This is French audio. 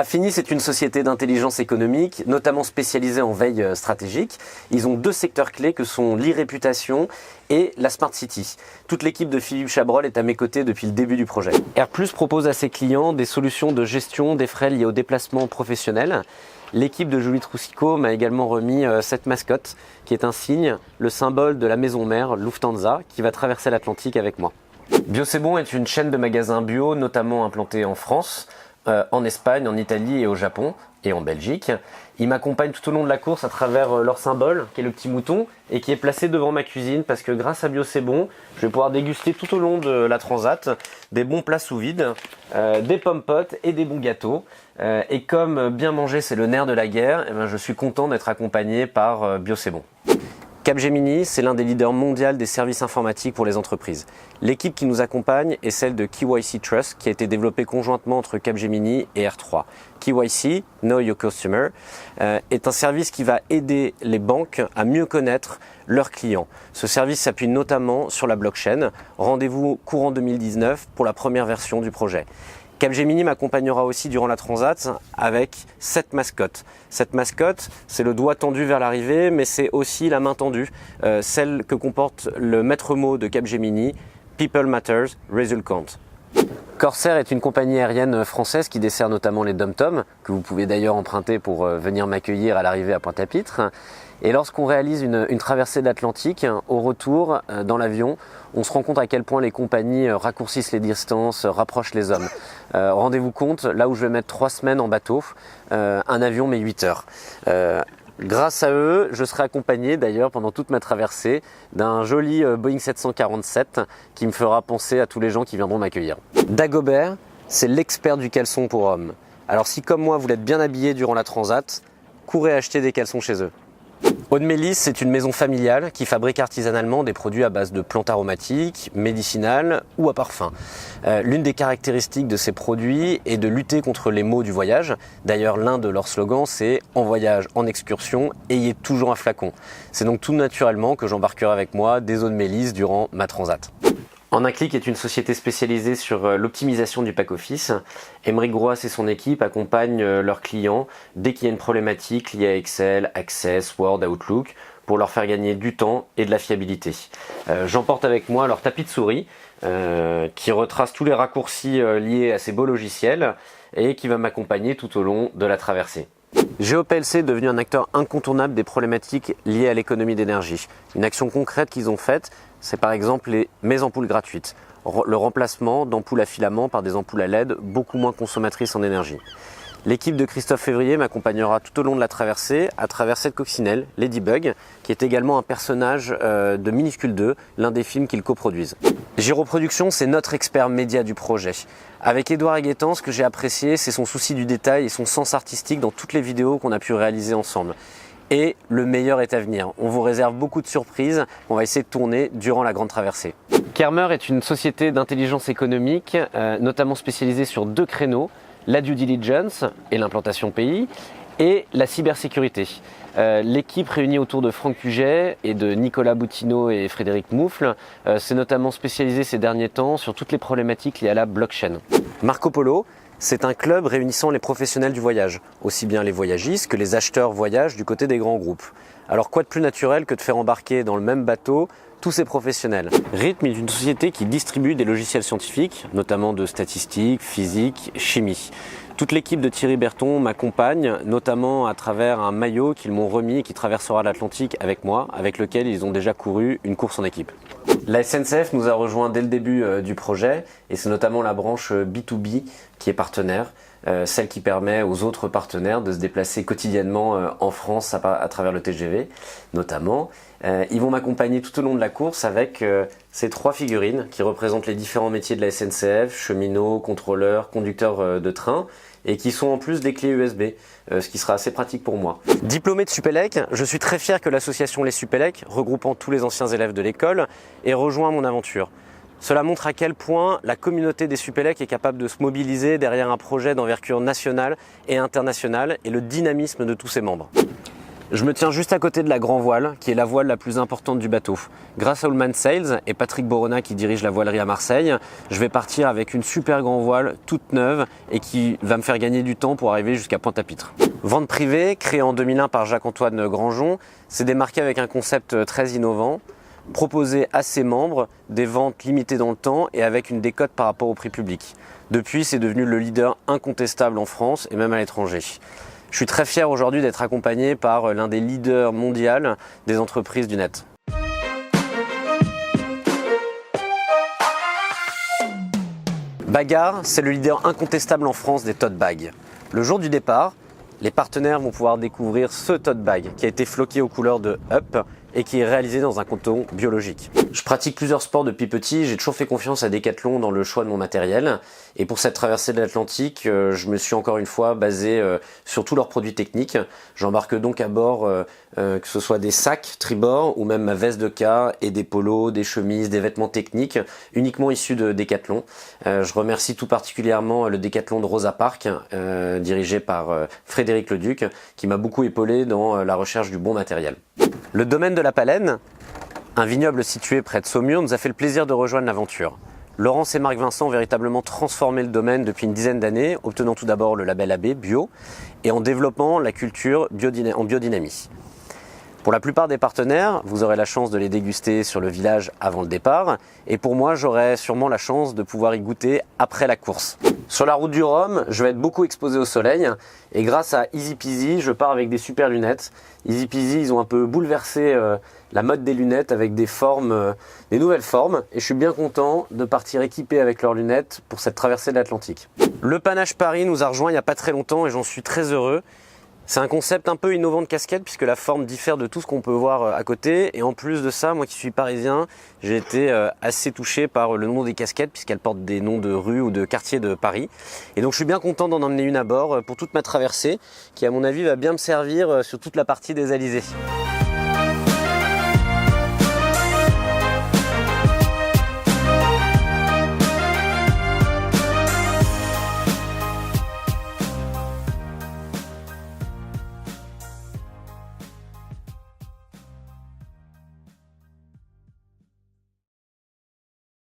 Affini, c'est une société d'intelligence économique, notamment spécialisée en veille stratégique. Ils ont deux secteurs clés que sont l'e-réputation et la Smart City. Toute l'équipe de Philippe Chabrol est à mes côtés depuis le début du projet. Airplus propose à ses clients des solutions de gestion des frais liés au déplacement professionnel. L'équipe de Julie Troussicot m'a également remis cette mascotte qui est un signe, le symbole de la maison mère Lufthansa qui va traverser l'Atlantique avec moi. Bio C'est Bon est une chaîne de magasins bio notamment implantée en France, en Espagne, en Italie et au Japon et en Belgique. Ils m'accompagnent tout au long de la course à travers leur symbole qui est le petit mouton et qui est placé devant ma cuisine parce que grâce à Bio C'est Bon, je vais pouvoir déguster tout au long de la transat des bons plats sous vide, des pommes-potes et des bons gâteaux. Et comme bien manger c'est le nerf de la guerre, je suis content d'être accompagné par Bio C'est Bon. Capgemini, c'est l'un des leaders mondiaux des services informatiques pour les entreprises. L'équipe qui nous accompagne est celle de KYC Trust, qui a été développée conjointement entre Capgemini et R3. KYC, Know Your Customer, est un service qui va aider les banques à mieux connaître leurs clients. Ce service s'appuie notamment sur la blockchain. Rendez-vous courant 2019 pour la première version du projet. Capgemini m'accompagnera aussi durant la transat avec cette mascotte. Cette mascotte, c'est le doigt tendu vers l'arrivée, mais c'est aussi la main tendue, celle que comporte le maître mot de Capgemini, People Matters, Result Count. Corsair est une compagnie aérienne française qui dessert notamment les DomTom, que vous pouvez d'ailleurs emprunter pour venir m'accueillir à l'arrivée à Pointe-à-Pitre. Et lorsqu'on réalise une traversée de l'Atlantique, au retour dans l'avion, on se rend compte à quel point les compagnies raccourcissent les distances, rapprochent les hommes. Rendez-vous compte, là où je vais mettre 3 semaines en bateau, un avion met 8 heures. Grâce à eux, je serai accompagné d'ailleurs pendant toute ma traversée d'un joli Boeing 747 qui me fera penser à tous les gens qui viendront m'accueillir. Dagobert, c'est l'expert du caleçon pour hommes. Alors si comme moi vous l'êtes bien habillé durant la transat, courez acheter des caleçons chez eux. Aude Mélis, c'est une maison familiale qui fabrique artisanalement des produits à base de plantes aromatiques, médicinales ou à parfum. L'une des caractéristiques de ces produits est de lutter contre les maux du voyage. D'ailleurs, l'un de leurs slogans, c'est « En voyage, en excursion, ayez toujours un flacon ». C'est donc tout naturellement que j'embarquerai avec moi des Aude Mélis durant ma transat. En un clic est une société spécialisée sur l'optimisation du pack-office. Aymeric Groas et son équipe accompagnent leurs clients dès qu'il y a une problématique liée à Excel, Access, Word, Outlook pour leur faire gagner du temps et de la fiabilité. J'emporte avec moi leur tapis de souris qui retrace tous les raccourcis liés à ces beaux logiciels et qui va m'accompagner tout au long de la traversée. GeoPLC est devenu un acteur incontournable des problématiques liées à l'économie d'énergie. Une action concrète qu'ils ont faite, c'est par exemple mes ampoules gratuites, le remplacement d'ampoules à filament par des ampoules à LED beaucoup moins consommatrices en énergie. L'équipe de Christophe Février m'accompagnera tout au long de la traversée à travers cette coccinelle, Ladybug, qui est également un personnage de Minuscule 2, l'un des films qu'ils coproduisent. Giro Productions, c'est notre expert média du projet. Avec Édouard Aguetan, ce que j'ai apprécié, c'est son souci du détail et son sens artistique dans toutes les vidéos qu'on a pu réaliser ensemble. Et le meilleur est à venir. On vous réserve beaucoup de surprises qu'on va essayer de tourner durant la grande traversée. Kermer est une société d'intelligence économique, notamment spécialisée sur 2 créneaux, la due diligence et l'implantation pays, et la cybersécurité. L'équipe réunie autour de Franck Puget et de Nicolas Boutineau et Frédéric Moufle s'est notamment spécialisée ces derniers temps sur toutes les problématiques liées à la blockchain. Marco Polo, c'est un club réunissant les professionnels du voyage, aussi bien les voyagistes que les acheteurs voyage du côté des grands groupes. Alors quoi de plus naturel que de faire embarquer dans le même bateau tous ces professionnels. Rhythm est une société qui distribue des logiciels scientifiques, notamment de statistiques, physique, chimie. Toute l'équipe de Thierry Berton m'accompagne, notamment à travers un maillot qu'ils m'ont remis et qui traversera l'Atlantique avec moi, avec lequel ils ont déjà couru une course en équipe. La SNCF nous a rejoint dès le début du projet et c'est notamment la branche B2B qui est partenaire, celle qui permet aux autres partenaires de se déplacer quotidiennement en France à travers le TGV notamment. Ils vont m'accompagner tout au long de la course avec ces 3 figurines qui représentent les différents métiers de la SNCF, cheminots, contrôleurs, conducteurs de train et qui sont en plus des clés USB, ce qui sera assez pratique pour moi. Diplômé de Supélec, je suis très fier que l'association Les Supélec, regroupant tous les anciens élèves de l'école, ait rejoint mon aventure. Cela montre à quel point la communauté des Supélec est capable de se mobiliser derrière un projet d'envergure nationale et internationale et le dynamisme de tous ses membres. Je me tiens juste à côté de la grand voile, qui est la voile la plus importante du bateau. Grâce à Allman Sales et Patrick Borona qui dirige la voilerie à Marseille, je vais partir avec une super grand voile toute neuve et qui va me faire gagner du temps pour arriver jusqu'à Pointe-à-Pitre. Vente privée, créée en 2001 par Jacques-Antoine Granjon, s'est démarqué avec un concept très innovant, proposer à ses membres des ventes limitées dans le temps et avec une décote par rapport au prix public. Depuis, c'est devenu le leader incontestable en France et même à l'étranger. Je suis très fier aujourd'hui d'être accompagné par l'un des leaders mondiaux des entreprises du net. Bagarre, c'est le leader incontestable en France des tote bags. Le jour du départ, les partenaires vont pouvoir découvrir ce tote bag qui a été floqué aux couleurs de Up et qui est réalisé dans un coton biologique. Je pratique plusieurs sports depuis petit, j'ai toujours fait confiance à Decathlon dans le choix de mon matériel. Et pour cette traversée de l'Atlantique, je me suis encore une fois basé sur tous leurs produits techniques. J'embarque donc à bord que ce soit des sacs tribord ou même ma veste de cas et des polos, des chemises, des vêtements techniques uniquement issus de Decathlon. Je remercie tout particulièrement le Decathlon de Rosa Parks, dirigé par Frédéric Leduc, qui m'a beaucoup épaulé dans la recherche du bon matériel. Le domaine de la Palaine, un vignoble situé près de Saumur, nous a fait le plaisir de rejoindre l'aventure. Laurence et Marc Vincent ont véritablement transformé le domaine depuis une dizaine d'années, obtenant tout d'abord le label AB Bio et en développant la culture en biodynamie. Pour la plupart des partenaires, vous aurez la chance de les déguster sur le village avant le départ. Et pour moi, j'aurai sûrement la chance de pouvoir y goûter après la course. Sur la route du Rhum, je vais être beaucoup exposé au soleil. Et grâce à Easy Peasy, je pars avec des super lunettes. Easy Peasy, ils ont un peu bouleversé la mode des lunettes avec des formes, des nouvelles formes. Et je suis bien content de partir équipé avec leurs lunettes pour cette traversée de l'Atlantique. Le Panache Paris nous a rejoint il n'y a pas très longtemps et j'en suis très heureux. C'est un concept un peu innovant de casquette puisque la forme diffère de tout ce qu'on peut voir à côté. Et en plus de ça, moi qui suis parisien, j'ai été assez touché par le nom des casquettes puisqu'elles portent des noms de rues ou de quartiers de Paris. Et donc je suis bien content d'en emmener une à bord pour toute ma traversée qui à mon avis va bien me servir sur toute la partie des Alizés.